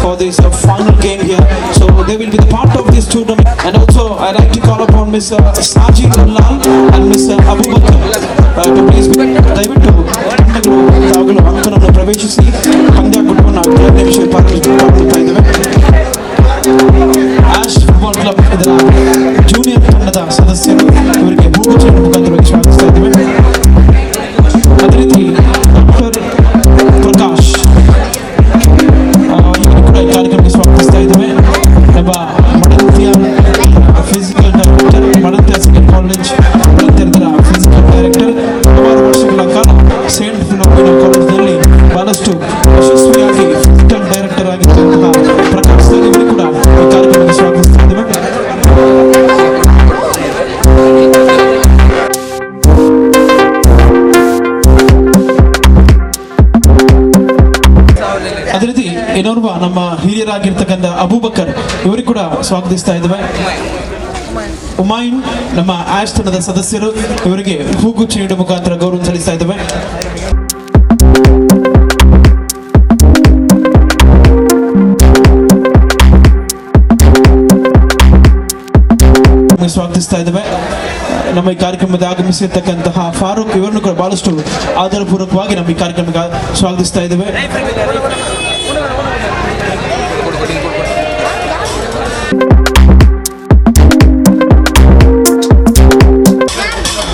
for this final game here. So they will be the part of this tournament. And also I like to call upon Mr. Saji ULLAL and Mr. Abu Bakar to please be ದಯವಿಟ್ಟು ತಂಡಗಳು ತಾವುಗಳು ಅಂಕಣವನ್ನು ಪ್ರವೇಶಿಸಿ ಪಂದ್ಯಾಕೂಟವನ್ನು 2 ನಿಮಿಷ ಪ್ರಾರಂಭಿಸುತ್ತಾ ಇದ್ದೇವೆ. ಆಶ್ football club ಇದರ junior ತಂಡದ ಸದಸ್ಯರು ಇವರಿಗೆ ಹೂಗುಚ್ಛದ ಮುಖಾಂತರವಾಗಿ ಸ್ವಾಗತಿಸ್ತಾ ಇದ್ದೇವೆ. ಅದೇ ರೀತಿ ಡಾಕ್ಟರ್ ಪ್ರಕಾಶ್ ಇವರು ಕೂಡ ಈ ಕಾರ್ಯಕ್ರಮಕ್ಕೆ ಸ್ವಾಗತಿಸ್ತಾ ಇದ್ದೇವೆ. ನಮ್ಮ Madanthya physical director, Madanthya second college Madanthyar physical director, ಹಲವಾರು ವರ್ಷಗಳ ಕಾಲ ಸೇಂಟ್ ಫಿಲೋಮಿನಾ ಕಾಲೇಜಿನಲ್ಲಿ ಬಹಳಷ್ಟು ಯಶಸ್ವಿಯಾಗಿ ಫಿಸಿಕಲ್ ಡೈರೆಕ್ಟರ್ ಆಗಿದ್ದಂತಹ ಪ್ರಕಾಶ್ ಸರ್ ಇವರು ಕೂಡ ಈ ಕಾರ್ಯಕ್ರಮಕ್ಕೆ ಸ್ವಾಗತಿಸ್ತಾ ಇದ್ದೇವೆ. ಅದೇ ರೀತಿ ಇನ್ನೋರ್ವ ನಮ್ಮ ಹಿರಿಯರಾಗಿರ್ತಕ್ಕಂಥ ಅಬೂಬಕರ್ ಇವರಿಗೆ ಕೂಡ ಸ್ವಾಗತಿಸ್ತಾ ಇದ್ದೇವೆ. ಉಮಾಯಿನ್ ನಮ್ಮ ಆಶ್ ತಂಡದ ಸದಸ್ಯರು ಇವರಿಗೆ ಹೂಗುಚ್ಛ ನೀಡುವ ಮುಖಾಂತರ ಗೌರವ ಸಲ್ಲಿಸ್ತಾ ಇದ್ದೇವೆ. ಸ್ವಾಗತಿಸ್ತಾ ಇದ್ದೇವೆ. ನಮ್ಮ ಈ ಕಾರ್ಯಕ್ರಮದ ಆಗಮಿಸಿರ್ತಕ್ಕಂತಹ ಫಾರೂಕ್ ಇವರನ್ನು ಕೂಡ ಬಹಳಷ್ಟು ಆಧಾರಪೂರ್ವಕವಾಗಿ ನಮ್ಮ ಈ ಕಾರ್ಯಕ್ರಮಕ್ಕೆ ಸ್ವಾಗತಿಸ್ತಾ ಇದ್ದೇವೆ.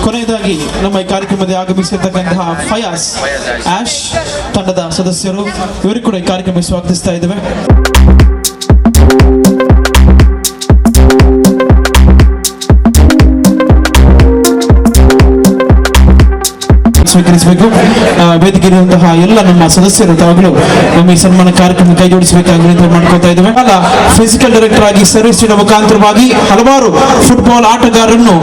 ಕೊನೆಯದಾಗಿ ನಮ್ಮ ಈ ಕಾರ್ಯಕ್ರಮದ ಆಗಮಿಸಿರ್ತಕ್ಕಂತಹ ಫಯಾಸ್ ಆಶ್ ತಂಡದ ಸದಸ್ಯರು ಇವರಿಗೆ ಕೂಡ ಈ ಕಾರ್ಯಕ್ರಮಕ್ಕೆ ಸ್ವಾಗತಿಸ್ತಾ ಇದ್ದೇವೆ. ಸ್ವೀಕರಿಸಬೇಕು. ವೇದಿಕೆ ಇರುವಂತಹ ಎಲ್ಲ ನಮ್ಮ ಸದಸ್ಯರು ತಾವುಗಳು ನಮ್ಮ ಈ ಸನ್ಮಾನ ಕಾರ್ಯಕ್ರಮ ಕೈ ಜೋಡಿಸಬೇಕಾಗಿ ವಿನಂತಿ ಮಾಡ್ಕೊಳ್ತಾ ಇದ್ದೇವೆ. ಫಿಸಿಕಲ್ ಡೈರೆಕ್ಟರ್ ಆಗಿ ಸರ್ವಿಸ್ ನೀಡುವ ಮುಖಾಂತರವಾಗಿ ಹಲವಾರು ಫುಟ್ಬಾಲ್ ಆಟಗಾರರನ್ನು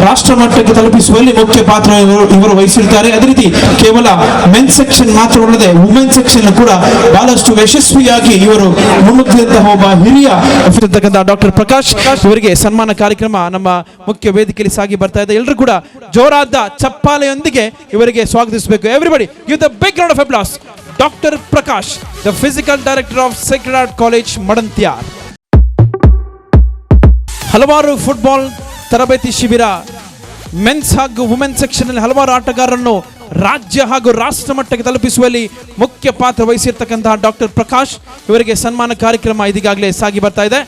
ರಾಷ್ಟ್ರ ಮಟ್ಟಕ್ಕೆ ತಲುಪಿಸುವಲ್ಲಿ ಮುಖ್ಯ ಪಾತ್ರ ಇವರು ವಹಿಸಿರ್ತಾರೆ. ಅದೇ ರೀತಿ ಕೇವಲ ಮೆನ್ ಸೆಕ್ಷನ್ ಮಾತ್ರವಲ್ಲದೆ ವುಮೆನ್ ಸೆಕ್ಷನ್ ಕೂಡ ಬಹಳಷ್ಟು ಯಶಸ್ವಿಯಾಗಿ ಇವರು ಮುನ್ನುಗ್ಗಿದಂತಹ ಒಬ್ಬ ಹಿರಿಯ ಡಾಕ್ಟರ್ ಪ್ರಕಾಶ್ ಇವರಿಗೆ ಸನ್ಮಾನ ಕಾರ್ಯಕ್ರಮ ನಮ್ಮ ಮುಖ್ಯ ವೇದಿಕೆಯಲ್ಲಿ ಸಾಗಿ ಬರ್ತಾ ಇದೆ. ಎಲ್ಲರೂ ಕೂಡ ಜೋರಾದ ಚಪ್ಪಾಳೆಯೊಂದಿಗೆ ಇವರಿಗೆ ಸ್ವಾಗತಿಸಬೇಕು. Everybody give the big round of applause. Doctor Prakash, the physical director of Sacred Heart College Madanthya. ಹಲವಾರು ಫುಟ್ಬಾಲ್ ತರಬೇತಿ ಶಿಬಿರ, ಮೆನ್ಸ್ ಹಾಗೂ ವುಮೆನ್ ಸೆಕ್ಷನ್ ಅಲ್ಲಿ ಹಲವಾರು ಆಟಗಾರರನ್ನು ರಾಜ್ಯ ಹಾಗೂ ರಾಷ್ಟ್ರ ಮಟ್ಟಕ್ಕೆ ತಲುಪಿಸುವಲ್ಲಿ ಮುಖ್ಯ ಪಾತ್ರ ವಹಿಸಿರ್ತಕ್ಕಂತಹ ಡಾಕ್ಟರ್ ಪ್ರಕಾಶ್ ಇವರಿಗೆ ಸನ್ಮಾನ ಕಾರ್ಯಕ್ರಮ ಇದೀಗಾಗಲೇ ಸಾಗಿ ಬರ್ತಾ ಇದೆ.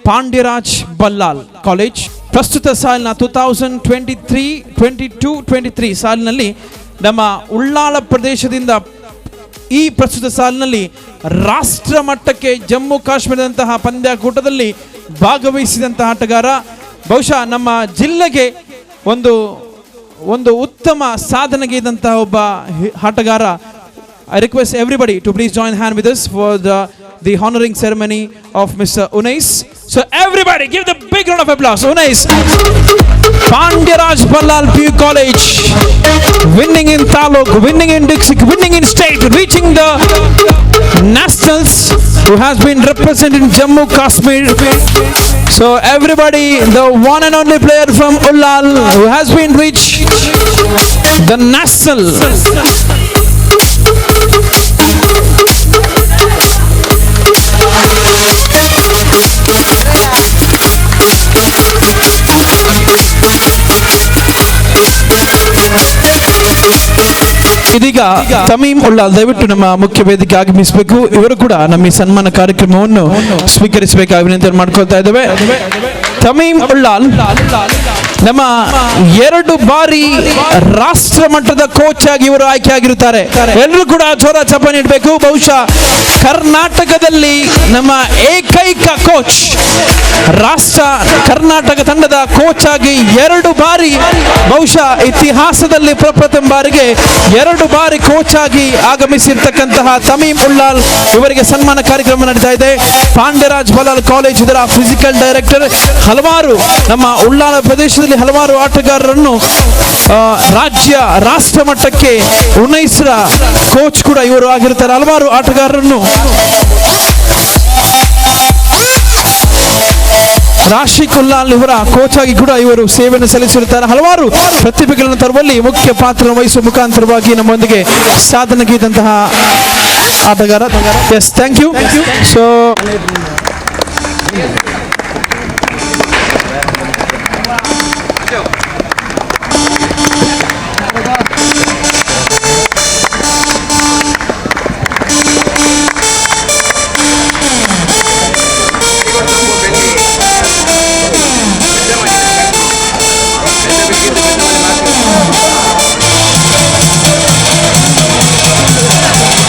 ಪಾಂಡ್ಯರಾಜ್ ಬಲ್ಲಾಲ್ ಕಾಲೇಜ್ ಪ್ರಸ್ತುತ ಸಾಲಿನ 2023-22-23 ಸಾಲಿನಲ್ಲಿ ನಮ್ಮ ಉಳ್ಳಾಳ ಪ್ರದೇಶದಿಂದ ಈ ಪ್ರಸ್ತುತ ಸಾಲಿನಲ್ಲಿ ರಾಷ್ಟ್ರ ಮಟ್ಟಕ್ಕೆ ಜಮ್ಮು ಕಾಶ್ಮೀರದಂತಹ ಪಂದ್ಯಾಕೂಟದಲ್ಲಿ ಭಾಗವಹಿಸಿದಂತಹ ಆಟಗಾರ. ಬಹುಶಃ ನಮ್ಮ ಜಿಲ್ಲೆಗೆ ಒಂದು ಉತ್ತಮ ಸಾಧನೆಗೆ ಇದ್ದಂತಹ ಒಬ್ಬ ಆಟಗಾರ. I request everybody to please join hand with us for the honoring ceremony of Mr. Unais. So everybody give the big round of applause. Unais, Pandyaraj Ballal PU College, winning in Taluk, winning in district, winning in state, reaching the nationals, who has been representing Jammu Kashmir. So everybody, the one and only player from ULLAL who has been reached the national. ಇದೀಗ Tamim Ullal ದಯವಿಟ್ಟು ನಮ್ಮ ಮುಖ್ಯ ವೇದಿಕೆ ಆಗಮಿಸಬೇಕು. ಇವರು ಕೂಡ ನಮ್ಮ ಈ ಸನ್ಮಾನ ಕಾರ್ಯಕ್ರಮವನ್ನು ಸ್ವೀಕರಿಸಬೇಕಾಗಿ ವಿನಂತಿ ಮಾಡ್ಕೊಳ್ತಾ ಇದ್ದೇವೆ. ತಮೀಮ್ ಉಳ್ಳಾಲ್ ನಮ್ಮ 2 ಬಾರಿ ರಾಷ್ಟ್ರ ಮಟ್ಟದ ಕೋಚ್ ಆಗಿ ಇವರು ಆಯ್ಕೆ ಆಗಿರುತ್ತಾರೆ. ಎಲ್ಲರೂ ಕೂಡ ಜೋರ ಚಪ್ಪಾಳೆ ನೀಡಬೇಕು. ಬಹುಶಃ ಕರ್ನಾಟಕದಲ್ಲಿ ನಮ್ಮ ಏಕೈಕ ಕೋಚ್, ಕರ್ನಾಟಕ ತಂಡದ ಕೋಚ್ ಆಗಿ 2 ಬಾರಿ, ಬಹುಶಃ ಇತಿಹಾಸದಲ್ಲಿ ಪ್ರಪ್ರಥಮ ಬಾರಿಗೆ 2 ಬಾರಿ ಕೋಚ್ ಆಗಿ ಆಗಮಿಸಿರ್ತಕ್ಕಂತಹ ತಮೀಮ್ ಉಳ್ಳಾಲ್ ಇವರಿಗೆ ಸನ್ಮಾನ ಕಾರ್ಯಕ್ರಮ ನಡೀತಾ ಇದೆ. ಪಾಂಡ್ಯರಾಜ್ ಬಲ್ಲಾಲ್ ಕಾಲೇಜ್ ಇದರ ಫಿಸಿಕಲ್ ಡೈರೆಕ್ಟರ್. ಹಲವಾರು ನಮ್ಮ ಉಳ್ಳಾಲ ಪ್ರದೇಶದಲ್ಲಿ ಹಲವಾರು ಆಟಗಾರರನ್ನು ರಾಷ್ಟ್ರ ಮಟ್ಟಕ್ಕೆ ಉನ್ನಯಿಸಿದ ಕೋಚ್ ಕೂಡ ಇವರು ಆಗಿರ್ತಾರೆ. ಹಲವಾರು ಆಟಗಾರರನ್ನು ರಾಶಿಕ್ ಉಲ್ಲಾಲ್ ಇವರ ಕೋಚ್ ಆಗಿ ಕೂಡ ಇವರು ಸೇವೆಯನ್ನು ಸಲ್ಲಿಸಿರುತ್ತಾರೆ. ಹಲವಾರು ಪ್ರತಿಭೆಗಳನ್ನು ತರುವಲ್ಲಿ ಮುಖ್ಯ ಪಾತ್ರ ವಹಿಸುವ ಮುಖಾಂತರವಾಗಿ ನಮ್ಮೊಂದಿಗೆ ಸಾಧನೆಗೈದಂತಹ ಆಟಗಾರ. Yes, thank you. So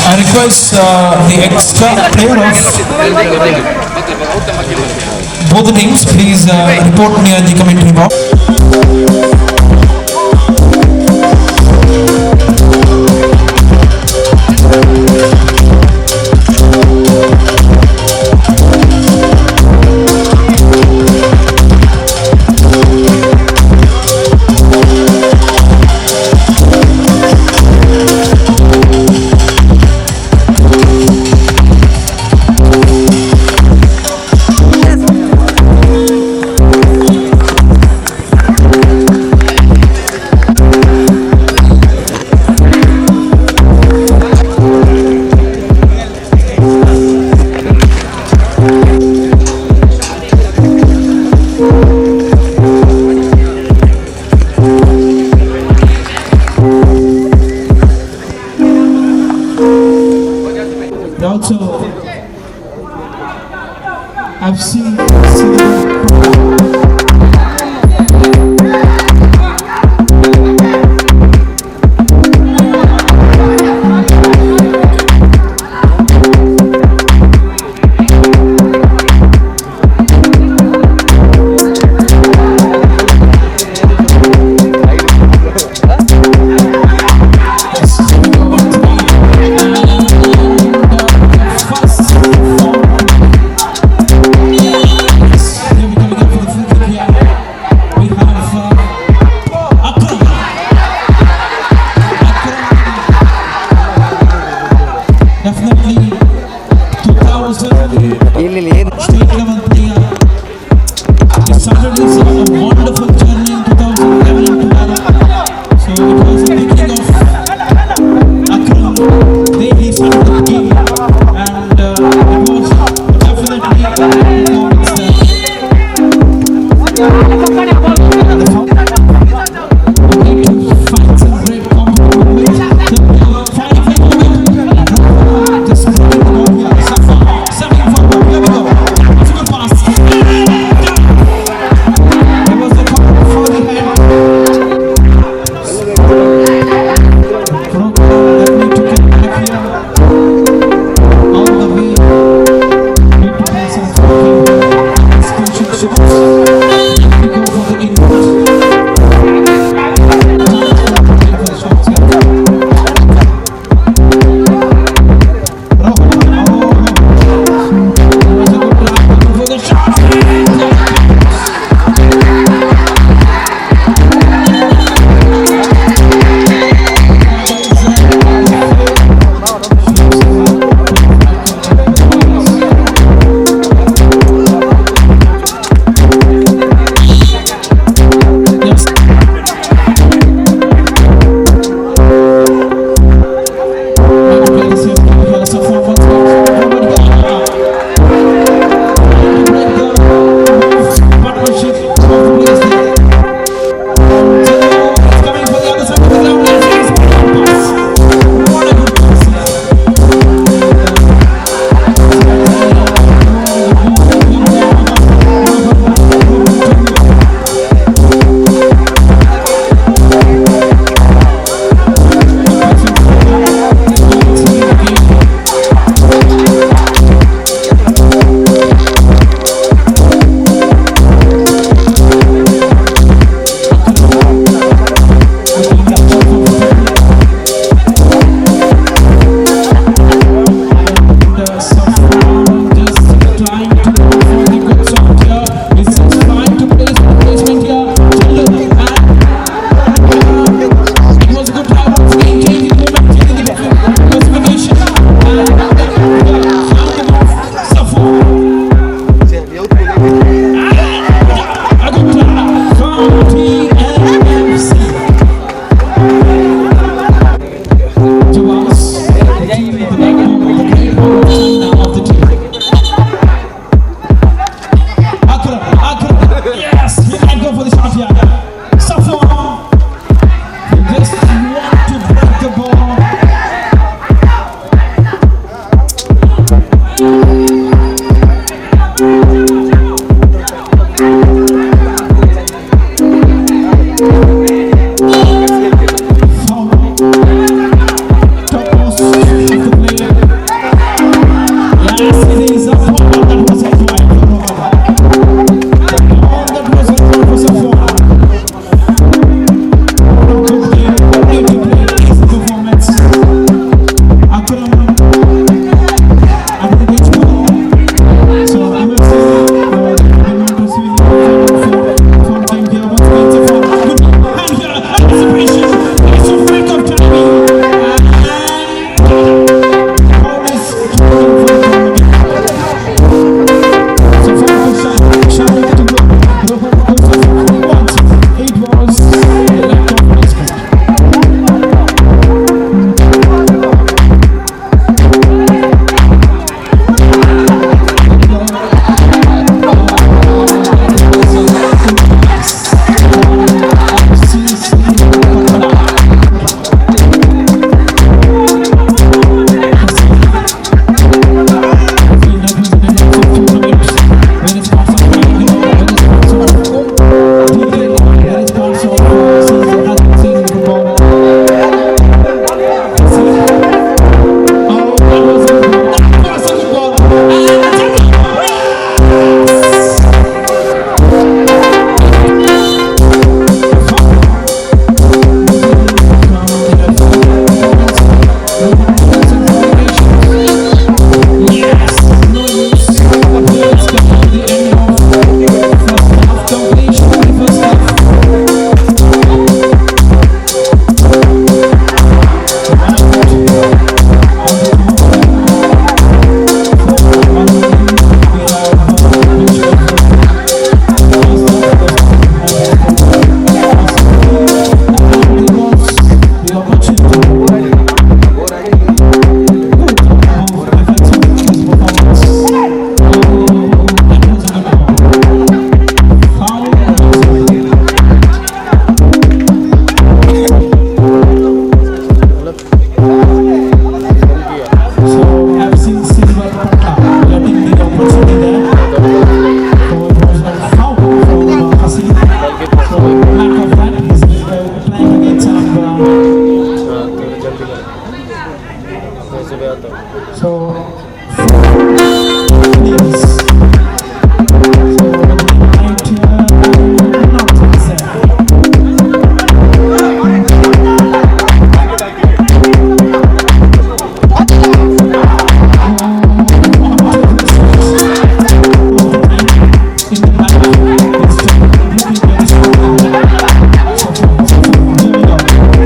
I request the extra player of both the teams, please report near the commentary box. Also, I've seen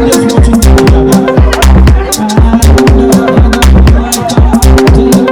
Just watching the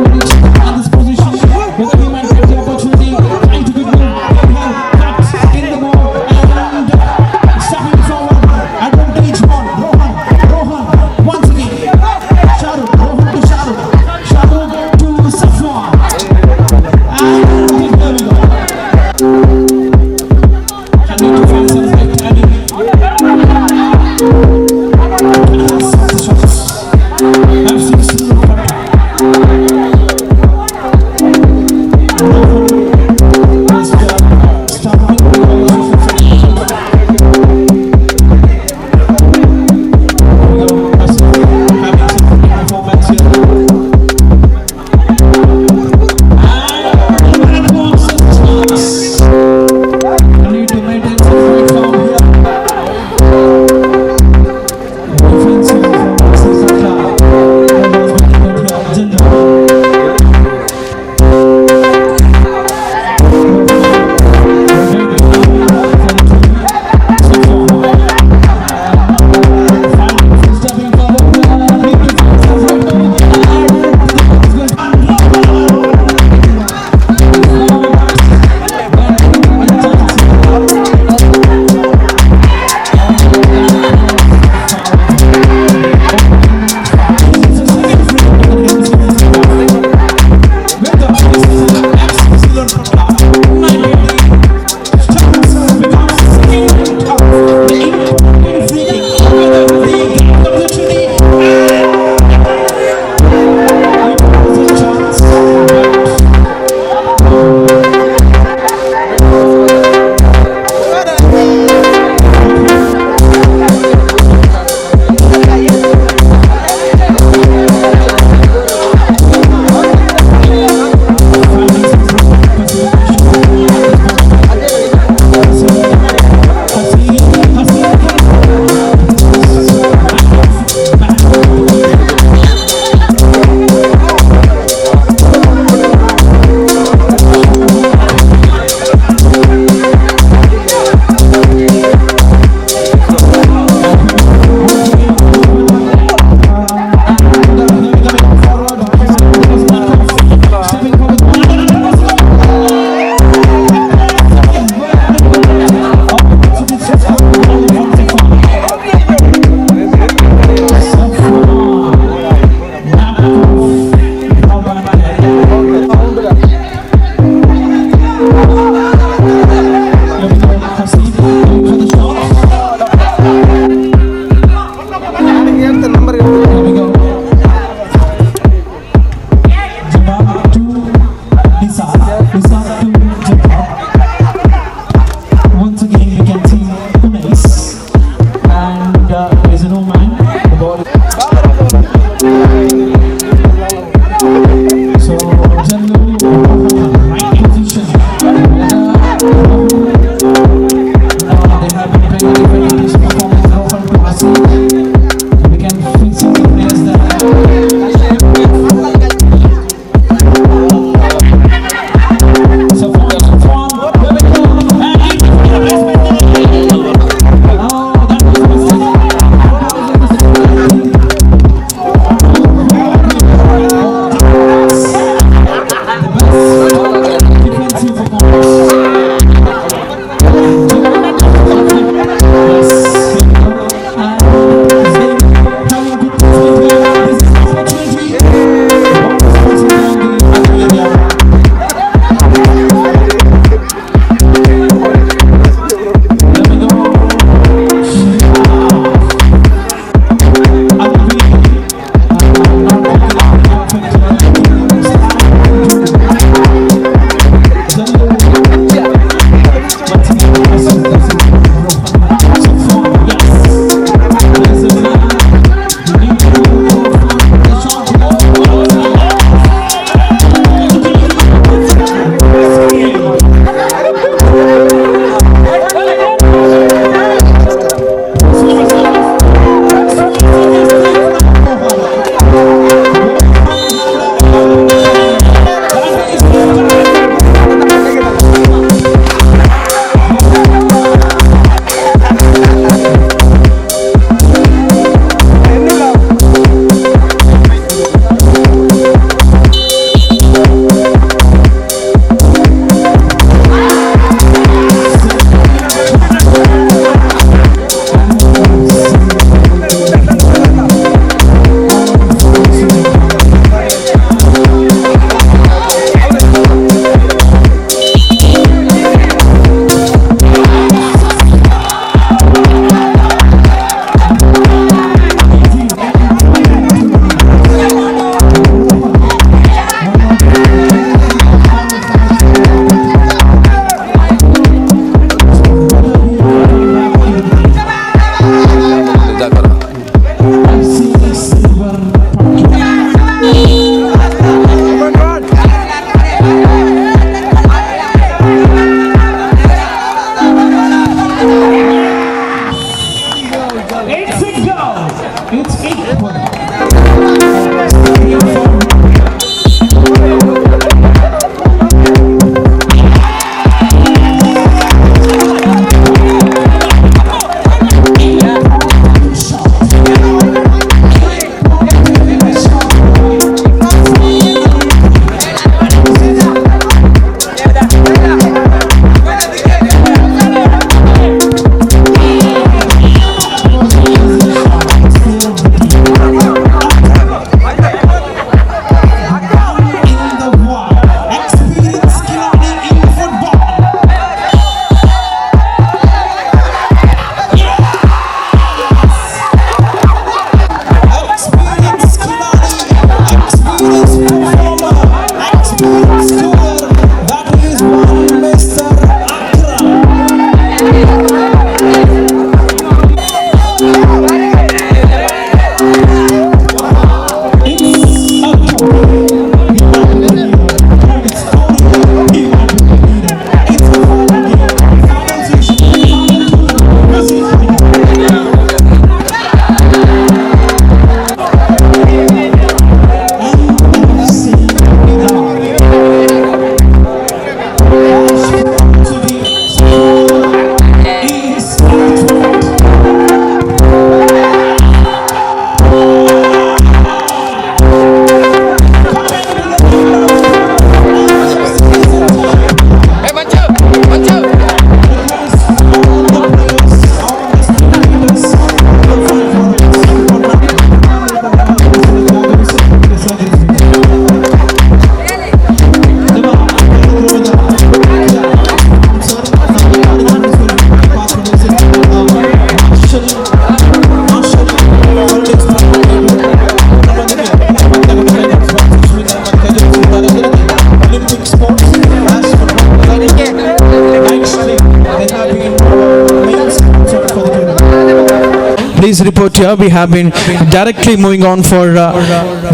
Please report here. We have been directly moving on for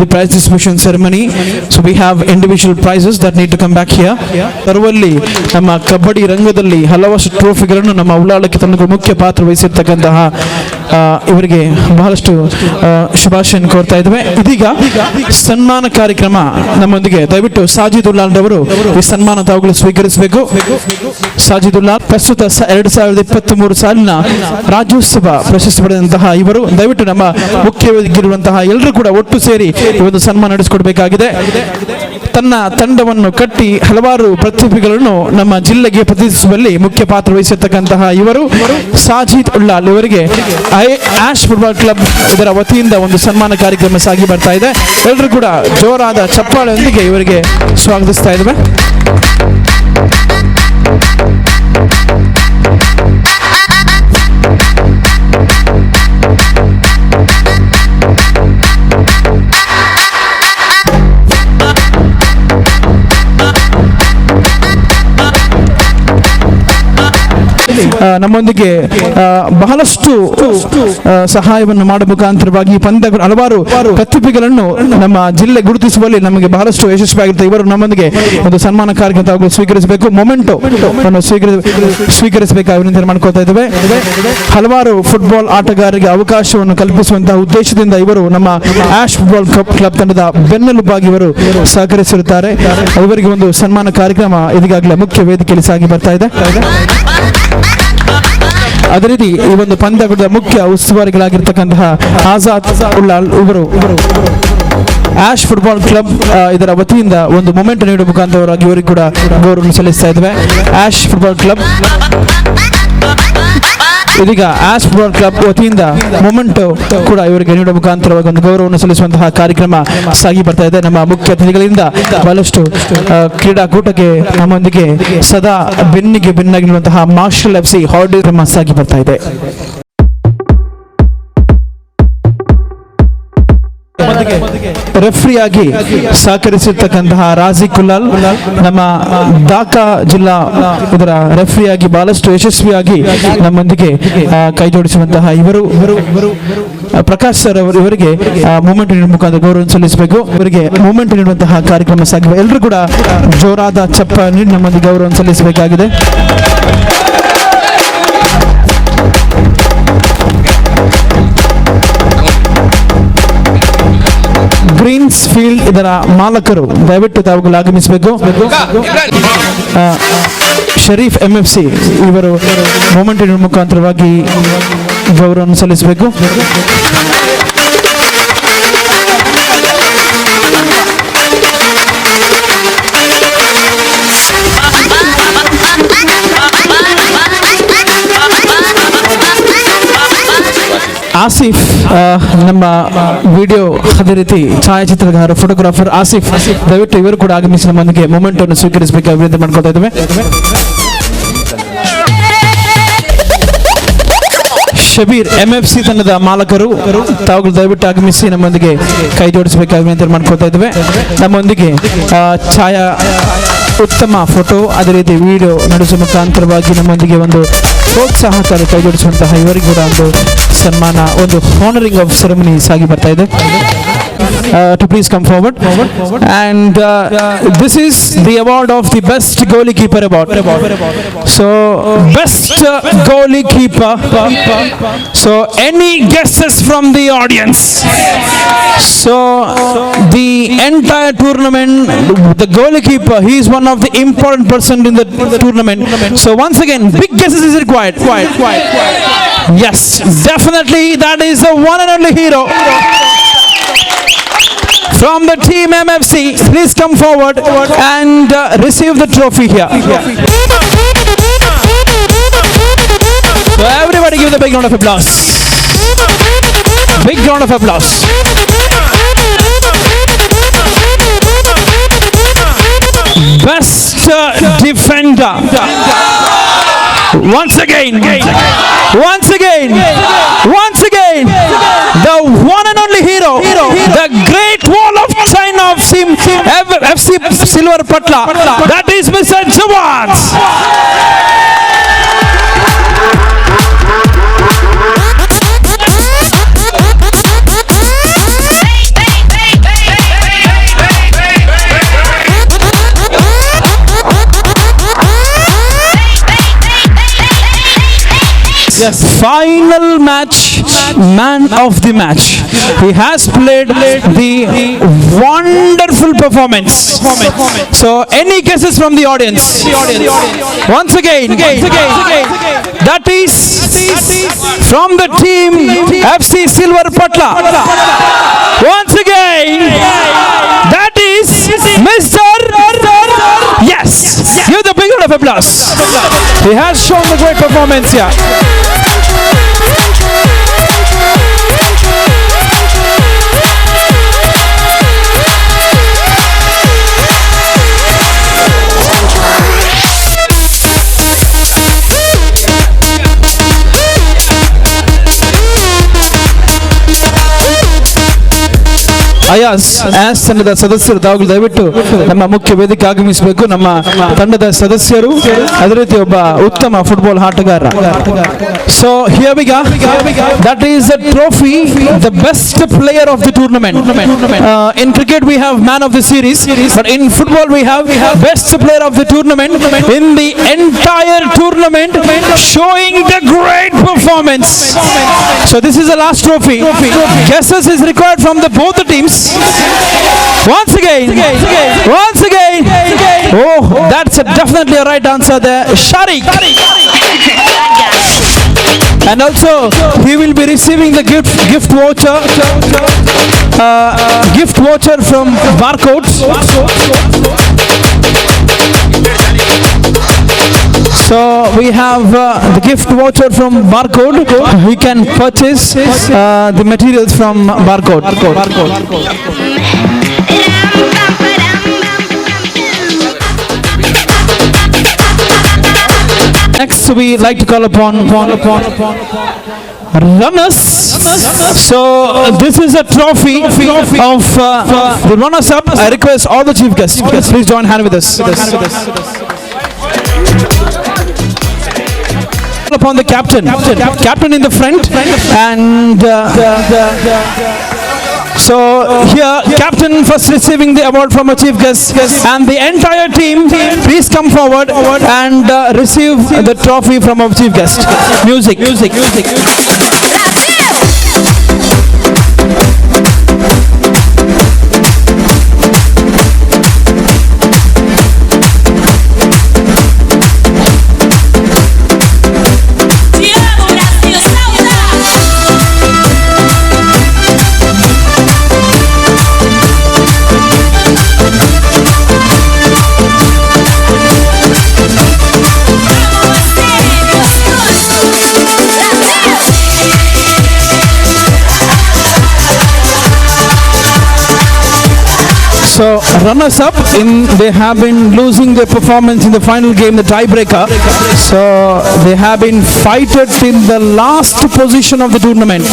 the prize distribution ceremony. So we have individual prizes that need to come back here. ತರುವಲ್ಲಿ ನಮ್ಮ ಕಬಡ್ಡಿ ರಂಗದಲ್ಲಿ ಹಲವಾರು ಟ್ರೋಫಿಗಳನ್ನು ನಮ್ಮ ಉಳ್ಳಾಳಕ್ಕೆ ತಂದು ಮುಖ್ಯ ಪಾತ್ರ ವಹಿಸಿರ್ತಕ್ಕಂತಹ ಇವರಿಗೆ ಬಹಳಷ್ಟು ಶುಭಾಶಯ ಕೋರ್ತಾ ಇದ್ದೇವೆ. ಇದೀಗ ಸನ್ಮಾನ ಕಾರ್ಯಕ್ರಮ ನಮ್ಮೊಂದಿಗೆ ದಯವಿಟ್ಟು ಸಾಜಿದ್ ಉಲ್ಲಾಲ್ ಅವರು ಈ ಸನ್ಮಾನ ತಾವುಗಳು ಸ್ವೀಕರಿಸಬೇಕು. ಸಾಜಿದ್ ಉಲ್ಲಾಲ್ ಪ್ರಸ್ತುತ 2023 ಸಾಲಿನ ರಾಜ್ಯೋತ್ಸವ ಪ್ರಶಸ್ತಿ ಪಡೆದಂತಹ ಇವರು ದಯವಿಟ್ಟು ನಮ್ಮ ಮುಖ್ಯವಾಗಿರುವಂತಹ ಎಲ್ಲರೂ ಕೂಡ ಒಟ್ಟು ಸೇರಿ ಈ ಒಂದು ಸನ್ಮಾನ ನಡೆಸಿಕೊಡಬೇಕಾಗಿದೆ. ತನ್ನ ತಂಡವನ್ನು ಕಟ್ಟಿ ಹಲವಾರು ಪ್ರತಿಭೆಗಳನ್ನು ನಮ್ಮ ಜಿಲ್ಲೆಗೆ ಪ್ರತಿನಿಧಿಸುವಲ್ಲಿ ಮುಖ್ಯ ಪಾತ್ರ ವಹಿಸಿರ್ತಕ್ಕಂತಹ ಇವರು ಸಾಜಿದ್ ಉಲ್ಲಾಲ್ ಇವರಿಗೆ ಆಶ್ ಫುಟ್ಬಾಲ್ ಕ್ಲಬ್ ಇದರ ವತಿಯಿಂದ ಒಂದು ಸನ್ಮಾನ ಕಾರ್ಯಕ್ರಮ ಸಾಗಿ ಬರ್ತಾ ಇದೆ. ಎಲ್ಲರೂ ಕೂಡ ಜೋರಾದ ಚಪ್ಪಾಳೆಯೊಂದಿಗೆ ಇವರಿಗೆ ಸ್ವಾಗತಿಸ್ತಾ ಇದ್ದೇವೆ. ನಮ್ಮೊಂದಿಗೆ ಬಹಳಷ್ಟು ಸಹಾಯವನ್ನು ಮಾಡುವ ಮುಖಾಂತರವಾಗಿ ಪಂದ್ಯಗಳು ಹಲವಾರು ಪ್ರತಿಭೆಗಳನ್ನು ನಮ್ಮ ಜಿಲ್ಲೆ ಗುರುತಿಸುವಲ್ಲಿ ನಮಗೆ ಬಹಳಷ್ಟು ಯಶಸ್ವಿಯಾಗಿರುತ್ತೆ. ಇವರು ನಮ್ಮೊಂದಿಗೆ ಒಂದು ಸನ್ಮಾನ ಕಾರ್ಯಕ್ರಮ ಸ್ವೀಕರಿಸಬೇಕು, ಮೊಮೆಂಟೋ ಸ್ವೀಕರಿಸಬೇಕಾಗಿ ವಿನಂತಿ ಮಾಡ್ಕೊಳ್ತಾ ಇದ್ದೇವೆ. ಹಲವಾರು ಫುಟ್ಬಾಲ್ ಆಟಗಾರರಿಗೆ ಅವಕಾಶವನ್ನು ಕಲ್ಪಿಸುವಂತಹ ಉದ್ದೇಶದಿಂದ ಇವರು ನಮ್ಮ ಆಶ್ ಫುಟ್ಬಾಲ್ ಕ್ಲಬ್ ತಂಡದ ಬೆನ್ನೆಲುಬಾಗಿ ಇವರು ಸಹಕರಿಸಿರುತ್ತಾರೆ. ಇವರಿಗೆ ಒಂದು ಸನ್ಮಾನ ಕಾರ್ಯಕ್ರಮ ಇದೀಗಾಗಲೇ ಮುಖ್ಯ ವೇದಿಕೆಯಲ್ಲಿ ಸಾಗಿ ಬರ್ತಾ ಇದೆ. ಅದೇ ರೀತಿ ಈ ಒಂದು ಪಂದ್ಯದ ಮುಖ್ಯ ಉಸ್ತುವಾರಿಗಳಾಗಿರ್ತಕ್ಕಂತಹ ಆಜಾದ್ ಉಲ್ಲಾಲ್ ಇವರು ಆಶ್ ಫುಟ್ಬಾಲ್ ಕ್ಲಬ್ ಇದರ ವತಿಯಿಂದ ಒಂದು ಮೊಮೆಂಟ್ ನೀಡುವ ಮುಖಾಂತರವಾಗಿ ಇವರಿಗೆ ಕೂಡ ಗೌರವ ಸಲ್ಲಿಸ್ತಾ ಇದ್ದೇವೆ. ಆಶ್ ಫುಟ್ಬಾಲ್ ಕ್ಲಬ್ ಇದೀಗ ಆಶ್ ಫುಟ್ಬಾಲ್ ಕ್ಲಬ್ ವತಿಯಿಂದ ಮೊಮೆಂಟೋ ಕೂಡ ಇವರಿಗೆ ನೀಡುವ ಮುಖಾಂತರವಾಗಿ ಒಂದು ಗೌರವವನ್ನು ಸಲ್ಲಿಸುವಂತಹ ಕಾರ್ಯಕ್ರಮ ಸಾಗಿ ಬರ್ತಾ ಇದೆ. ನಮ್ಮ ಮುಖ್ಯ ಅತಿಥಿಗಳಿಂದ ಬಹಳಷ್ಟು ಕ್ರೀಡಾಕೂಟಕ್ಕೆ ನಮ್ಮೊಂದಿಗೆ ಸದಾ ಬೆನ್ನಿಗೆ ಬೆನ್ನಾಗಿರುವಂತಹ ಮಾರ್ಷಲ್ FC ಹಾರ್ಡಿ ಕ್ರಮ ಸಾಗಿ ಬರ್ತಾ ಇದೆ. ರೆಫ್ರಿಯಾಗಿ ಸಹಕರಿಸಿರ್ತಕ್ಕಂತಹ ರಾಜಿಕ್ ಉಲ್ಲಾಲ್ ನಮ್ಮ ಢಾಕಾ ಜಿಲ್ಲಾ ಇದರ ರೆಫ್ರಿಯಾಗಿ ಬಹಳಷ್ಟು ಯಶಸ್ವಿಯಾಗಿ ನಮ್ಮೊಂದಿಗೆ ಕೈ ಜೋಡಿಸುವಂತಹ ಇವರು ಪ್ರಕಾಶ್ ಸರ್ ಇವರಿಗೆ ಮೂಮೆಂಟ್ ನೀಡುವ ಮುಖಾಂತರ ಗೌರವ ಸಲ್ಲಿಸಬೇಕು. ಇವರಿಗೆ ಮೂಮೆಂಟ್ ನೀಡುವಂತಹ ಕಾರ್ಯಕ್ರಮ ಸಾಗಿವೆ. ಎಲ್ಲರೂ ಕೂಡ ಜೋರಾದ ಚಪ್ಪಾಳೆ ನೀಡಿ ನಮ್ಮೊಂದಿಗೆ ಗೌರವ ಸಲ್ಲಿಸಬೇಕಾಗಿದೆ. ಗ್ರೀನ್ಸ್ ಫೀಲ್ಡ್ ಇದರ ಮಾಲಕರು ದಯವಿಟ್ಟು ತಾವುಗಳು ಆಗಮಿಸಬೇಕು. ಶರೀಫ್ MFC ಇವರು ಮೊಮೆಂಟ್ ಮುಖಾಂತರವಾಗಿ ಗೌರವವನ್ನು ಸಲ್ಲಿಸಬೇಕು. ಆಸಿಫ್ ನಮ್ಮ ವಿಡಿಯೋ ಅದೇ ರೀತಿ ಛಾಯಾಚಿತ್ರಗಾರ ಫೋಟೋಗ್ರಾಫರ್ ಆಸಿಫ್ ದಯವಿಟ್ಟು ಇವರು ಕೂಡ ಆಗಮಿಸಿ ನಮ್ಮೊಂದಿಗೆ ಮೊಮೆಂಟ್ ಅನ್ನು ಸ್ವೀಕರಿಸಬೇಕು ವಿನಂತಿ ಮಾಡ್ಕೊಳ್ತಾ ಇದ್ದೇವೆ. ಶಬೀರ್ MFC ತಂಡದ ಮಾಲಕರು ತಾವುಗಳು ದಯವಿಟ್ಟು ಆಗಮಿಸಿ ನಮ್ಮೊಂದಿಗೆ ಕೈ ಜೋಡಿಸಬೇಕಾಗಿ ವಿನಂತಿ ಮಾಡ್ಕೊಳ್ತಾ ಇದ್ದೇವೆ. ನಮ್ಮೊಂದಿಗೆ ಛಾಯಾ ಉತ್ತಮ ಫೋಟೋ ಅದೇ ರೀತಿ ವಿಡಿಯೋ ನಡೆಸುವ ಮುಖಾಂತರವಾಗಿ ನಮ್ಮೊಂದಿಗೆ ಒಂದು ಪ್ರೋತ್ಸಾಹಕಾರಿ ಕೈ ಜೋಡಿಸುವಂತಹ ಇವರಿಗೆ ಕೂಡ ಒಂದು ಸನ್ಮಾನ, ಒಂದು ಹಾನರಿಂಗ್ ಆಫ್ ಸೆರೆಮನಿ ಸಾಗಿ ಬರ್ತಾ ಇದೆ. To please come forward. And this is the award of the best goalkeeper award. So best goalkeeper. So any guesses from the audience? So the entire tournament, the goalkeeper, he is one of the important person in the tournament. So once again, big guesses is required. Yes, definitely that is the one and only hero. From the team MFC, please come forward and receive the trophy here. So everybody give the big round of applause. Big round of applause. Best defender. Once again, the one and only hero, the great wall of China of FC Silver Patla, that is Mr. Jawad. Yes. Final match, man of the match. He has played the wonderful performance. So any guesses from the audience? Once again, that is from the team FC Silver Patla. Once again, that is Mr. Yes. Give the big round of applause. He has shown the great performance here. IAS ತಂಡದ ಸದಸ್ಯರು ತಾವುಗಳು ದಯವಿಟ್ಟು ನಮ್ಮ ಮುಖ್ಯ ವೇದಿಕೆ ಆಗಮಿಸಬೇಕು. ನಮ್ಮ ತಂಡದ ಸದಸ್ಯರು ಅದೇ ರೀತಿ ಒಬ್ಬ ಉತ್ತಮ ಫುಟ್ಬಾಲ್ ಆಟಗಾರ. So here we go. That is the trophy, the best player of the tournament. In cricket we have man of the series, but in football we have best player of the tournament in the entire tournament, showing the great performance. So this is the last trophy. Guesses is required from the both the teams. Once again. Oh, that's definitely a right answer there. Sharik. And also he will be receiving the gift voucher from Barcodes. So we have the gift voucher from Barcode. We can purchase the materials from Barcode. Next we like to call upon runners. So this is a trophy of the runners up. I request all the chief guests, please join hand with us. Upon the captain in the front, and so here captain first receiving the award from a chief guest, and the entire team please come forward and receive the trophy from our chief guest. Music. So runners up they have been losing their performance in the final game, the tiebreaker. So they have been fighted till the last position of the tournament.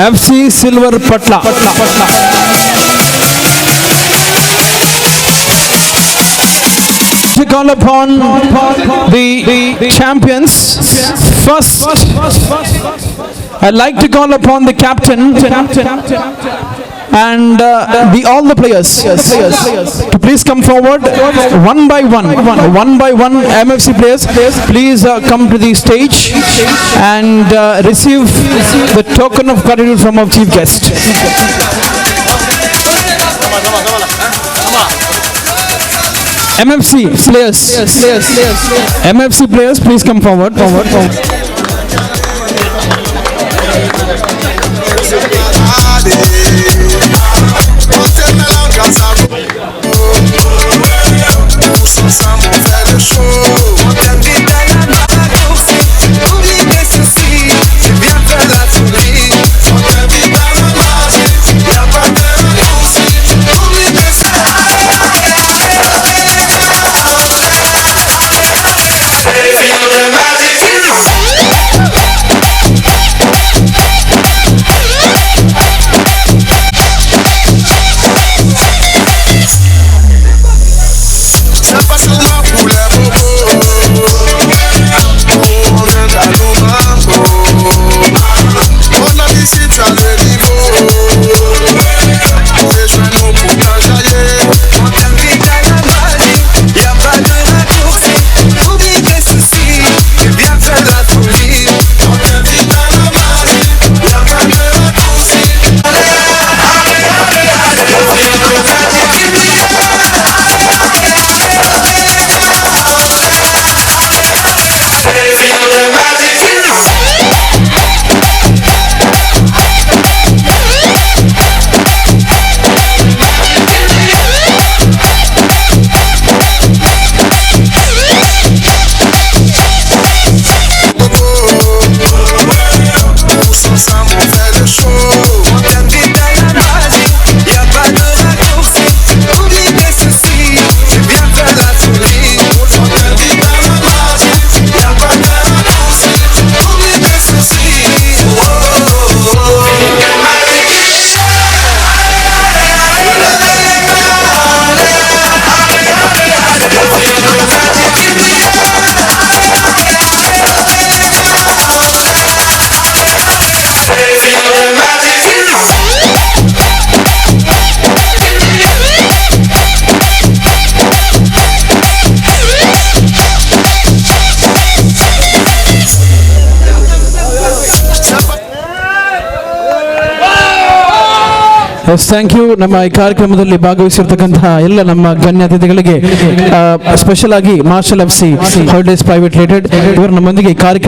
FC Silver Patla. To call upon the champions. First, I'd like to call upon the captain and all the players to please come forward one by one. MFC players, please come to the stage and receive the token of gratitude from our chief guest. MFC players, please come forward. Yes, thank you. ನಮ್ಮ ಈ ಕಾರ್ಯಕ್ರಮದಲ್ಲಿ ಭಾಗವಹಿಸಿರ್ತಕ್ಕಂತಹ ಎಲ್ಲ ನಮ್ಮ ಗಣ್ಯ ಅತಿಥಿಗಳಿಗೆ special ಆಗಿ marshal FC Pvt Ltd ಇವರು ನಮ್ಮೊಂದಿಗೆ ಕಾರ್ಯಕ್ರಮ